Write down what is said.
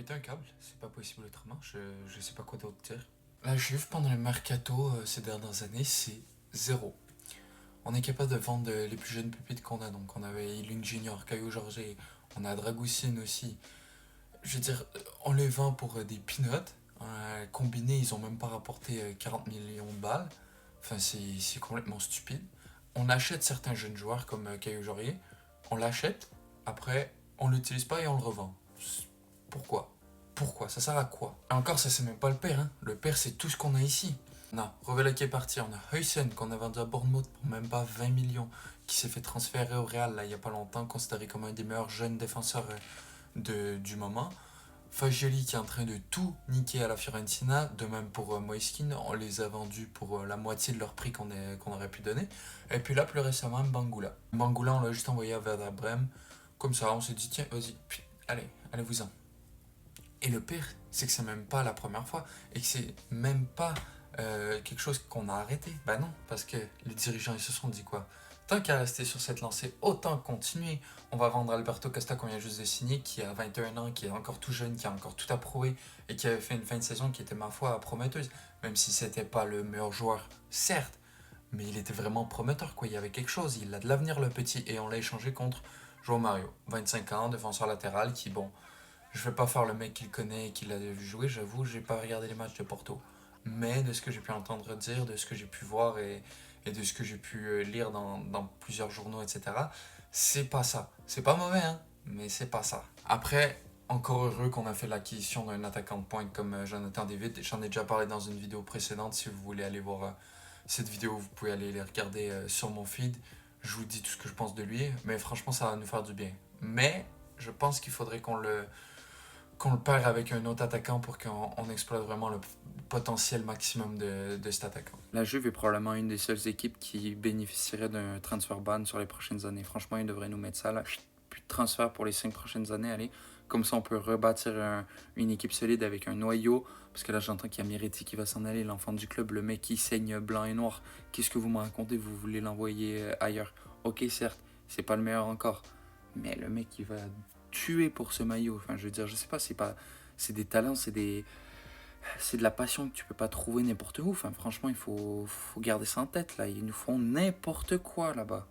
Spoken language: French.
pété un câble, c'est pas possible autrement, je sais pas quoi d'autre dire. La Juve, pendant le mercato ces dernières années, c'est zéro. On est capable de vendre les plus jeunes pépites qu'on a, donc on avait Ilung Junior, Caio Jorge, on a Dragoussin aussi. Je veux dire, on les vend pour des peanuts. Combinés, ils ont même pas rapporté 40 millions de balles. Enfin, c'est complètement stupide. On achète certains jeunes joueurs comme Caio Jorge, on l'achète, après, on l'utilise pas et on le revend. Pourquoi? Pourquoi? Ça sert à quoi? Et encore, ça c'est même pas le père, hein. Le père, c'est tout ce qu'on a ici. On a Rovella qui est parti, on a Huysen qu'on a vendu à Bournemouth pour même pas 20 millions, qui s'est fait transférer au Real là, il y a pas longtemps, considéré comme un des meilleurs jeunes défenseurs du moment. Fagioli qui est en train de tout niquer à la Fiorentina, de même pour Moiskin, on les a vendus pour la moitié de leur prix qu'on aurait pu donner. Et puis là, plus récemment, Bangula. Bangula, on l'a juste envoyé à Werder Bremen. Comme ça, on s'est dit, tiens, vas-y, allez, allez-vous-en. Et le pire, c'est que c'est même pas la première fois et que c'est même pas quelque chose qu'on a arrêté. Bah non, parce que les dirigeants ils se sont dit quoi? Tant qu'à rester sur cette lancée, autant continuer. On va vendre Alberto Costa qu'on vient juste de signer, qui a 21 ans, qui est encore tout jeune, qui a encore tout à prouver et qui avait fait une fin de saison qui était ma foi prometteuse. Même si c'était pas le meilleur joueur, certes, mais il était vraiment prometteur quoi. Il y avait quelque chose, il a de l'avenir le petit et on l'a échangé contre João Mario, 25 ans, défenseur latéral qui bon, je vais pas faire le mec qu'il connaît et qu'il a vu jouer, j'avoue, j'ai pas regardé les matchs de Porto. Mais de ce que j'ai pu entendre dire, de ce que j'ai pu voir et de ce que j'ai pu lire dans plusieurs journaux, etc., c'est pas ça. C'est pas mauvais, hein, mais c'est pas ça. Après, encore heureux qu'on a fait l'acquisition d'un attaquant de pointe comme Jonathan David. J'en ai déjà parlé dans une vidéo précédente. Si vous voulez aller voir cette vidéo, vous pouvez aller les regarder sur mon feed. Je vous dis tout ce que je pense de lui, mais franchement, ça va nous faire du bien. Mais je pense qu'il faudrait qu'on le perd avec un autre attaquant pour qu'on exploite vraiment le potentiel maximum de cet attaquant. La Juve est probablement une des seules équipes qui bénéficierait d'un transfer ban sur les prochaines années. Franchement, ils devraient nous mettre ça là. Plus de transfert pour les 5 prochaines années, allez. Comme ça, on peut rebâtir une équipe solide avec un noyau. Parce que là, j'entends qu'il y a Miretti qui va s'en aller, l'enfant du club, le mec qui saigne blanc et noir. Qu'est-ce que vous me racontez? Vous voulez l'envoyer ailleurs? Ok, certes, c'est pas le meilleur encore. Mais le mec, il va tuer pour ce maillot. Enfin, je veux dire, je sais pas, c'est des talents, c'est de la passion que tu peux pas trouver n'importe où. Enfin, franchement, faut garder ça en tête là. Ils nous font n'importe quoi là-bas.